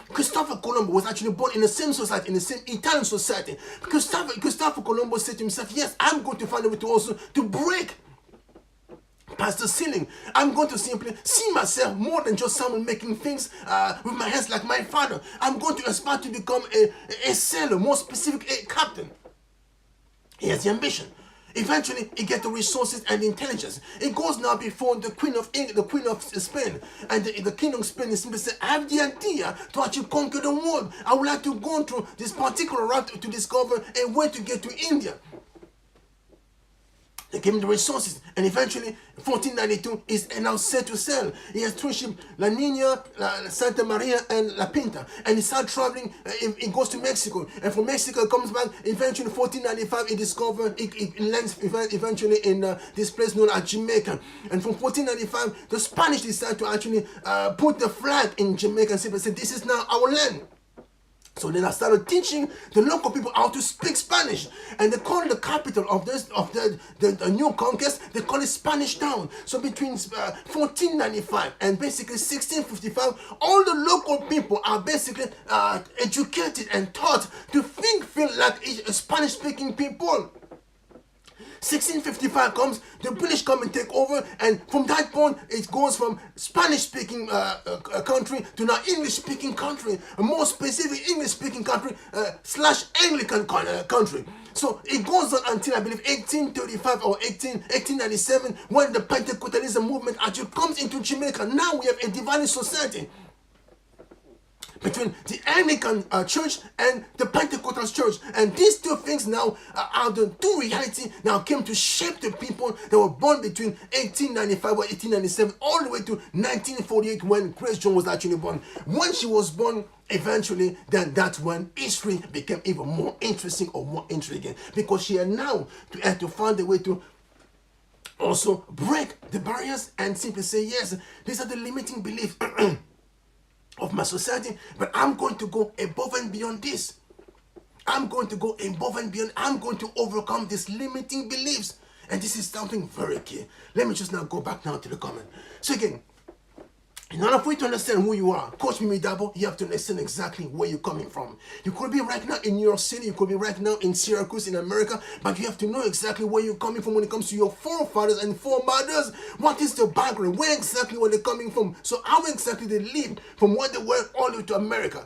Christopher Colombo was actually born in the same society, in the same Italian society. Christopher Colombo said to himself, yes, I'm going to find a way to also to break past the ceiling. I'm going to simply see myself more than just someone making things with my hands like my father. I'm going to aspire to become a sailor, more specific, a captain. He has the ambition. Eventually, he gets the resources and the intelligence. He goes now before the Queen of England, the Queen of Spain, and the King of Spain is simply say, I have the idea to actually conquer the world. I would like to go through this particular route to discover a way to get to India. They gave him the resources, and eventually, 1492 is now set to sail. He has two ships, La Nina, Santa Maria, and La Pinta, and he starts traveling. He goes to Mexico, and from Mexico he comes back. Eventually, 1495, he discovers, he lands eventually in this place known as Jamaica. And from 1495, the Spanish decide to actually put the flag in Jamaica and simply say, "This is now our land." So then I started teaching the local people how to speak Spanish, and they call the capital of the new conquest, they call it Spanish Town. So between 1495 and basically 1655, all the local people are basically educated and taught to feel like a Spanish-speaking people. 1655 comes, the British come and take over, and from that point it goes from Spanish-speaking country to now English-speaking country, a more specific English-speaking country / Anglican country. So it goes on until I believe 1835 or 1897 when the Pentecostalism movement actually comes into Jamaica. Now we have a divided society between the Anglican church and the Pentecostal church, and these two things now are the two reality now came to shape the people that were born between 1895 or 1897 all the way to 1948 when Grace Jones was actually born. When she was born, eventually, then that's when history became even more interesting or more intriguing, because she had now to find a way to also break the barriers and simply say, yes, these are the limiting beliefs of my society, but I'm going to go above and beyond this. I'm going to go above and beyond. I'm going to overcome these limiting beliefs. And this is something very key. Let me just now go back now to the comment. So again, in order for you to understand who you are, Coach Mimi Dabo, you have to understand exactly where you're coming from. You could be right now in New York City, you could be right now in Syracuse in America, but you have to know exactly where you're coming from when it comes to your forefathers and foremothers. What is the background? Where exactly were they coming from? So how exactly they lived from where they were all the way to America?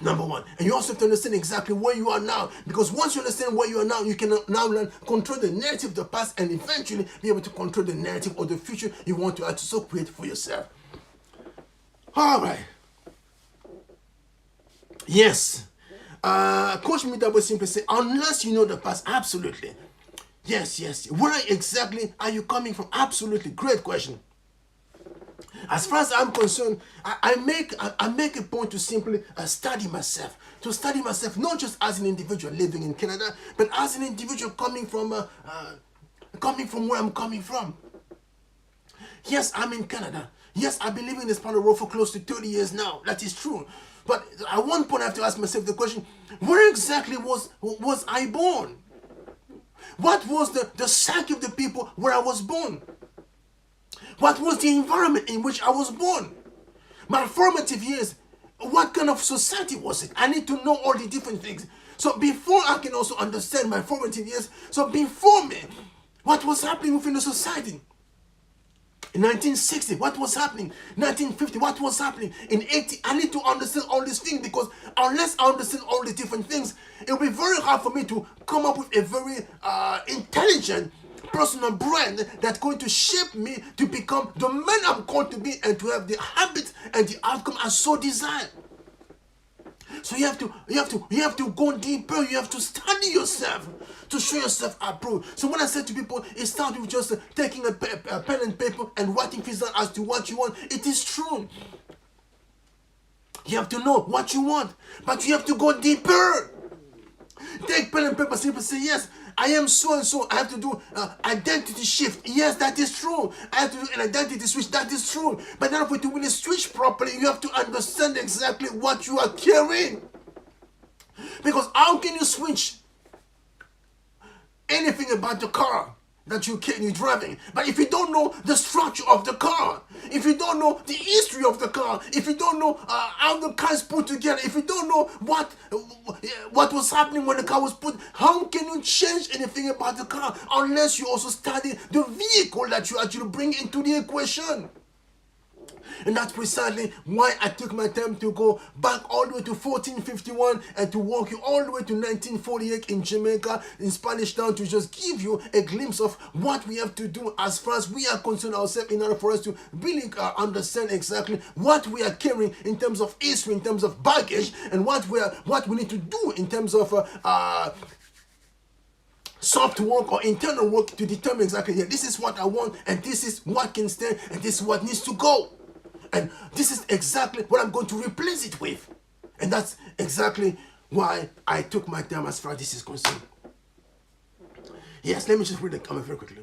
Number one. And you also have to understand exactly where you are now, because once you understand where you are now, you can now learn control the narrative of the past and eventually be able to control the narrative of the future you want to also create for yourself. All right. Yes. Coach Midabo simply say, unless you know the past, absolutely. Yes. Where exactly are you coming from? Absolutely. Great question. As far as I'm concerned, I make a point to simply study myself. To study myself, not just as an individual living in Canada, but as an individual coming from where I'm coming from. Yes, I'm in Canada. Yes, I've been living in this part of the world for close to 30 years now. That is true. But at one point I have to ask myself the question, where exactly was I born? What was the psyche of the people where I was born? What was the environment in which I was born? My formative years, what kind of society was it? I need to know all the different things. So before I can also understand my formative years, so before me, what was happening within the society? In 1960, what was happening? 1950, what was happening? In 80, I need to understand all these things, because unless I understand all the different things, it will be very hard for me to come up with a very intelligent personal brand that's going to shape me to become the man I'm called to be and to have the habits and the outcome I so desire. So you have to go deeper. You have to study yourself to show yourself approved. So when I say to people, it starts with just taking a pen and paper and writing things down as to what you want. It is true. You have to know what you want, but you have to go deeper. Take pen and paper, simply say, yes, I am so and so. I have to do identity shift. Yes, that is true. I have to do an identity switch. That is true. But in order to really switch properly, you have to understand exactly what you are carrying. Because how can you switch anything about the car that you're driving? But if you don't know the structure of the car, if you don't know the history of the car, if you don't know how the car is put together, if you don't know what was happening when the car was put, how can you change anything about the car unless you also study the vehicle that you actually bring into the equation? And that's precisely why I took my time to go back all the way to 1451 and to walk you all the way to 1948 in Jamaica in Spanish Town to just give you a glimpse of what we have to do as far as we are concerned ourselves in order for us to really understand exactly what we are carrying in terms of history, in terms of baggage, and what we need to do in terms of soft work or internal work to determine exactly, yeah, this is what I want and this is what can stand and this is what needs to go. And this is exactly what I'm going to replace it with. And that's exactly why I took my time as far as this is concerned. Yes, let me just read the comment very quickly.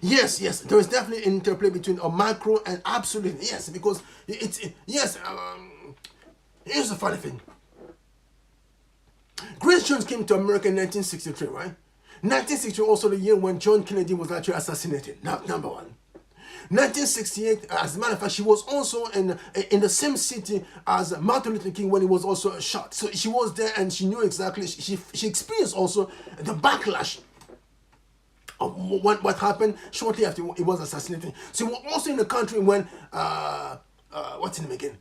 Yes, there is definitely an interplay between a micro and absolute. Yes, because here's the funny thing. Grace Jones came to America in 1963, right? 1963 also the year when John Kennedy was actually assassinated. Now, number one. 1968, as a matter of fact, she was also in the same city as Martin Luther King when he was also shot. So she was there and she knew exactly, she experienced also the backlash of what happened shortly after he was assassinated. So he was also in the country when, what's his name again?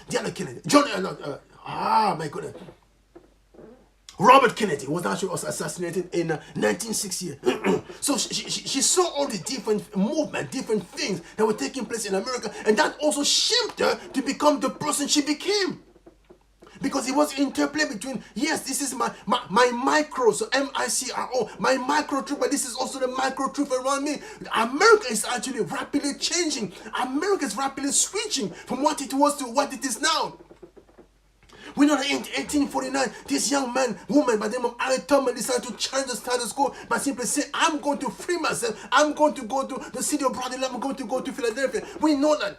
The other Kennedy. My goodness. Robert Kennedy was actually assassinated in 1968. So she saw all the different movements, different things that were taking place in America, and that also shaped her to become the person she became. Because it was interplay between, yes, this is my micro, so M-I-C-R-O, my micro truth, but this is also the micro truth around me. America is actually rapidly changing. America is rapidly switching from what it was to what it is now. We know that in 1849, this young woman by the name of Harriet Tubman decided to challenge the status quo by simply saying, I'm going to free myself. I'm going to go to the city of Brooklyn. I'm going to go to Philadelphia. We know that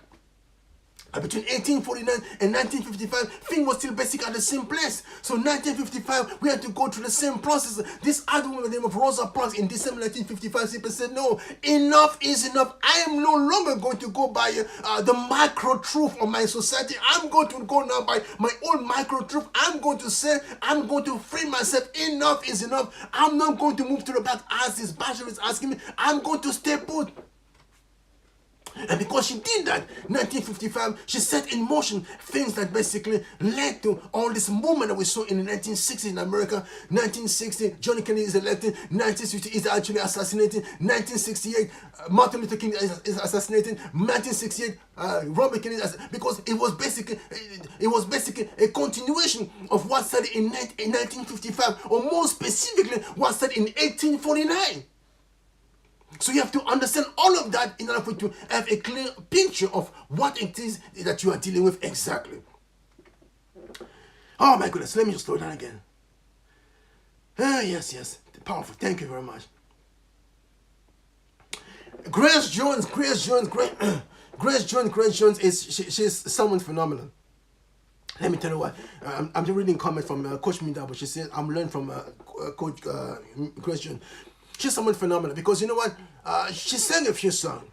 between 1849 and 1955, things was still basically at the same place. So 1955, we had to go through the same process. This other woman by the name of Rosa Parks in December 1955 simply said, no, enough is enough. I am no longer going to go by the micro truth of my society. I'm going to go now by my own micro truth. I'm going to say, I'm going to free myself. Enough is enough. I'm not going to move to the back as this bachelor is asking me. I'm going to stay put. And because she did that, 1955, she set in motion things that basically led to all this movement that we saw in the 1960s in America. 1960, John Kennedy is elected. 1960 is actually assassinated. 1968, Martin Luther King is assassinated. 1968, Robert Kennedy is because it was basically a continuation of what started in 1955, or more specifically, what started in 1849. So you have to understand all of that in order for you to have a clear picture of what it is that you are dealing with exactly. Oh my goodness, let me just slow down again. Yes, powerful. Thank you very much. Grace Jones she's someone phenomenal. Let me tell you what. I'm just reading comments from Coach Minda, but she said, I'm learning from Coach Grace Jones. She's someone phenomenal because you know what? She sang a few songs.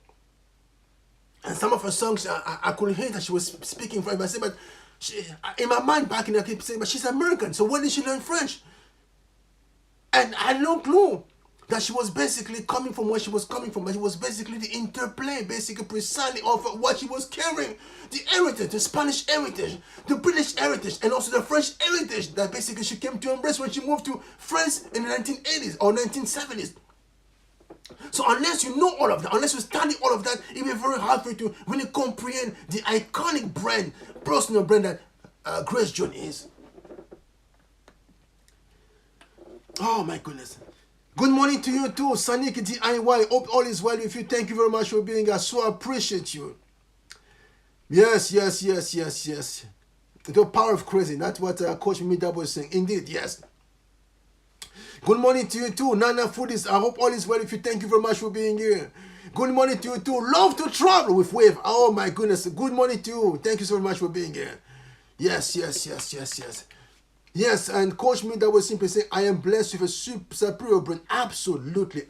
And some of her songs, I couldn't hear that she was speaking French. But I said, but in my mind back in I keep saying, but she's American. So where did she learn French? And I had no clue that she was basically coming from where she was coming from. But it was basically the interplay, basically precisely of what she was carrying. The heritage, the Spanish heritage, the British heritage, and also the French heritage that basically she came to embrace when she moved to France in the 1980s or 1970s. So unless you know all of that, unless you study all of that, it will be very hard for you to really comprehend the iconic brand, personal brand that Grace Jones is. Oh my goodness. Good morning to you too, Sonic DIY. Hope all is well with you. Thank you very much for being here. So appreciate you. Yes. The power of crazy. That's what Coach Mida was saying. Indeed, yes. Good morning to you too, Nana Foodies. I hope all is well with you. Thank you very much for being here. Good morning to you too. Love to travel with Wave. Oh my goodness. Good morning to you. Thank you so much for being here. Yes. Yes, and Coach Mida was simply saying, I am blessed with a superior brain. Absolutely.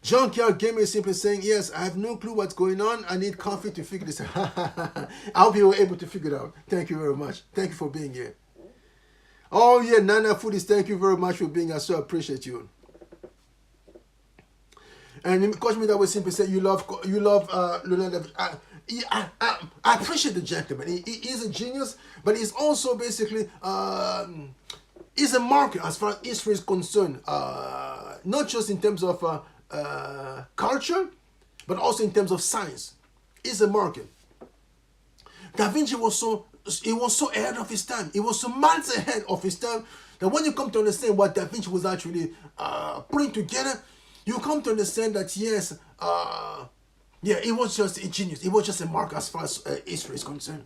Junkyard Gamer is simply saying, yes, I have no clue what's going on. I need coffee to figure this out. I hope you were able to figure it out. Thank you very much. Thank you for being here. Oh yeah, Nana Foodies, thank you very much for being here. I so appreciate you. And Coach Mida was simply saying, you love Leonardo. I appreciate the gentleman. He is a genius, but he's also basically he's a marker as far as history is concerned. Not just in terms of culture, but also in terms of science. He's a marker. Da Vinci was so ahead of his time. He was so miles ahead of his time that when you come to understand what Da Vinci was actually putting together, you come to understand that yes, it was just a genius. It was just a mark as far as history is concerned.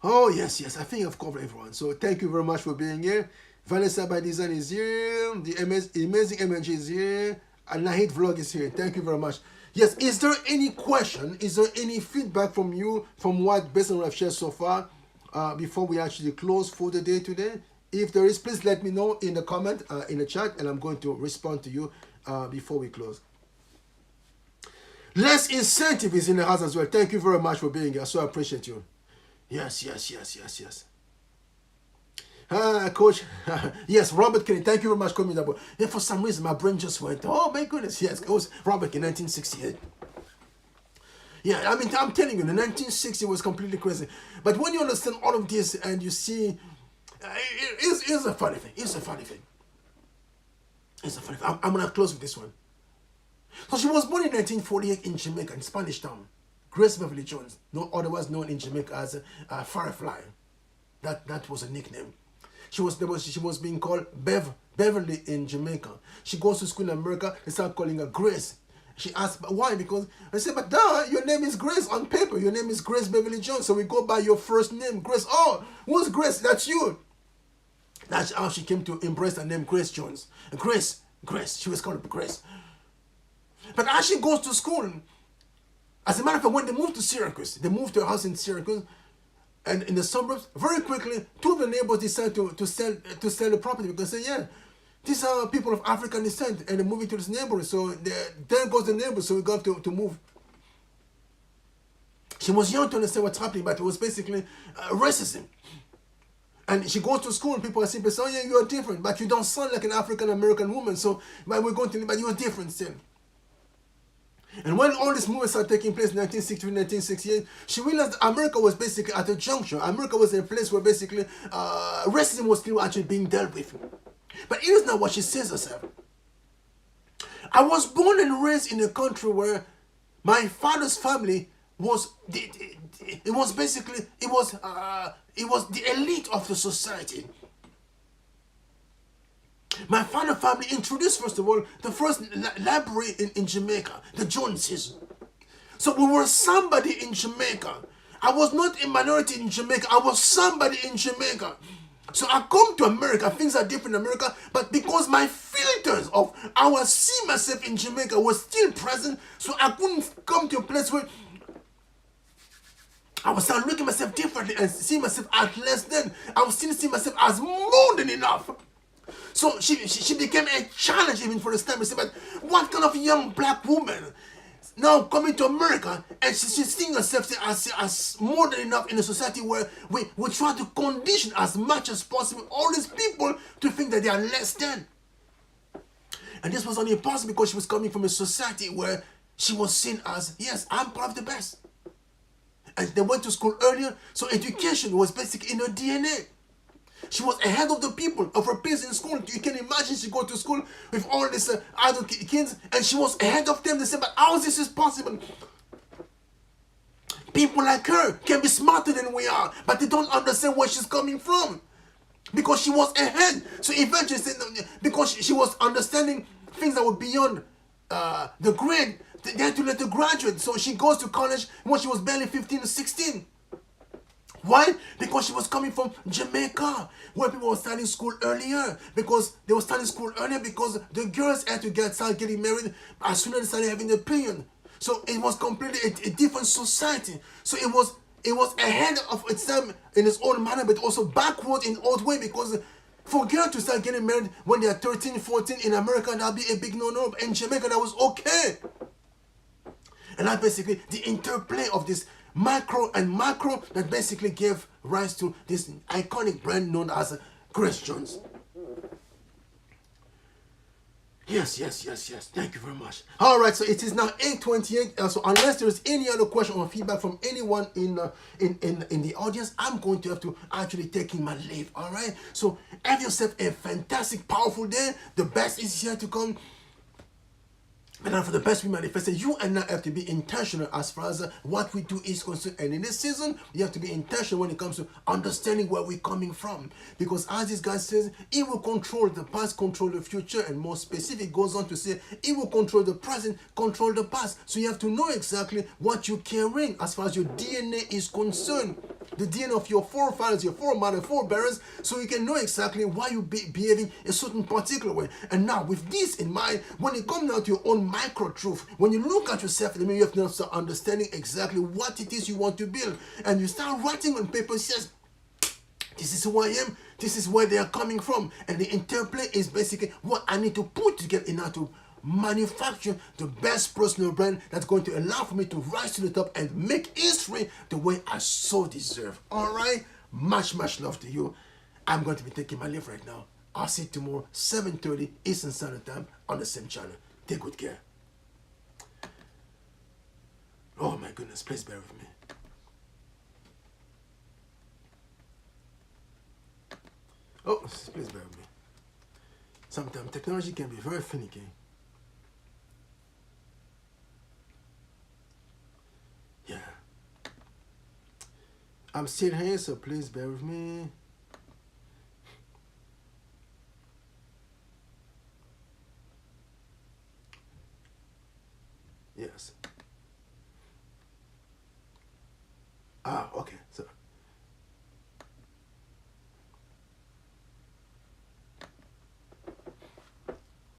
Oh, yes. I think I've covered everyone. So thank you very much for being here. Vanessa by Design is here. The amazing MNG is here. And Nahid Vlog is here. Thank you very much. Yes, is there any question? Is there any feedback from you from what based on what I've shared so far before we actually close for the day today? If there is, please let me know in the comment, in the chat, and I'm going to respond to you before we close. Less incentive is in the house as well. Thank you very much for being here. So I appreciate you. Yes. Coach. Yes, Robert Kennedy. Thank you very much, Coach. Yeah, for some reason, my brain just went, oh my goodness. Yes, it was Robert in 1968. Yeah, I mean, I'm telling you, the 1960 was completely crazy. But when you understand all of this and you see, it's a funny thing. It's a funny thing. I'm going to close with this one. So she was born in 1948 in Jamaica, in Spanish Town. Grace Beverly Jones, otherwise known in Jamaica as Firefly. That was a nickname. She was being called Beverly in Jamaica. She goes to school in America. They start calling her Grace. She asked why, because I said, but your name is Grace on paper. Your name is Grace Beverly Jones. So we go by your first name, Grace. Oh, who's Grace? That's you. That's how she came to embrace the name Grace Jones. Grace. She was called Grace. But as she goes to school, as a matter of fact, when they moved to Syracuse, they moved to a house in Syracuse, and in the suburbs, very quickly, two of the neighbors decided to sell the property because they said, yeah, these are people of African descent, and they're moving to this neighborhood. So there goes the neighbor, so we got to move. She was young to understand what's happening, but it was basically racism. And she goes to school, and people are simply saying, oh yeah, you're different, but you don't sound like an African-American woman, so but you're different still. And when all this movement started taking place in 1960 to 1968, she realized America was basically at a juncture. America was in a place where basically racism was still actually being dealt with. But here's not what she says herself. I was born and raised in a country where my father's family was the elite of the society. My father's family introduced, first of all, the first library in Jamaica, the Joneses. So we were somebody in Jamaica. I was not a minority in Jamaica. I was somebody in Jamaica. So I come to America. Things are different in America. But because my filters of how I see myself in Jamaica was still present, so I couldn't come to a place where I was start looking at myself differently and see myself as less than. I was still seeing myself as more than enough. So she became a challenge even for this time. She said, but what kind of young black woman now coming to America and she's seeing herself as more than enough in a society where we try to condition as much as possible all these people to think that they are less than. And this was only possible because she was coming from a society where she was seen as, yes, I'm part of the best. And they went to school earlier, so education was basically in her DNA. She was ahead of the people, of her peers in school. You can imagine she go to school with all these adult kids, and she was ahead of them. They said, but how is this possible? People like her can be smarter than we are, but they don't understand where she's coming from. Because she was ahead. So eventually, because she was understanding things that were beyond the grade, they had to let her graduate. So she goes to college when she was barely 15 or 16. Why? Because she was coming from Jamaica, where people were starting school earlier. Because they were starting school earlier because the girls had to start getting married as soon as they started having their period. So it was completely a different society. So it was ahead of its time in its own manner, but also backward in old way, because for girls to start getting married when they are 13, 14 in America, that'll be a big no-no. In Jamaica, that was okay. And that's basically the interplay of this micro and macro that basically gave rise to this iconic brand known as Grace Jones. Yes. Thank you very much. All right, so it is now 8:28. So unless there is any other question or feedback from anyone in the audience, I'm going to have to actually taking my leave. All right. So have yourself a fantastic, powerful day. The best is yet to come. And then for the best we manifested, you and I have to be intentional as far as what we do is concerned. And in this season, we have to be intentional when it comes to understanding where we're coming from. Because as this guy says, he will control the past, control the future, and more specific goes on to say, he will control the present, control the past. So you have to know exactly what you're carrying as far as your DNA is concerned. The DNA of your forefathers, your foremothers, forebearers, so you can know exactly why you're behaving a certain particular way. And now, with this in mind, when it comes down to your own micro truth, when you look at yourself, you have to start understanding exactly what it is you want to build, and you start writing on paper. Says, this is who I am. This is where they are coming from, and the interplay is basically what I need to put together in order to manufacture the best personal brand that's going to allow for me to rise to the top and make history the way I so deserve. All right, much love to you. I'm going to be taking my leave right now. I'll see you tomorrow 7:30 Eastern Standard Time on the same channel. Take good care. Oh my goodness, please bear with me. Oh, please bear with me. Sometimes technology can be very finicky. Yeah. I'm still here, so please bear with me. Yes. Okay. So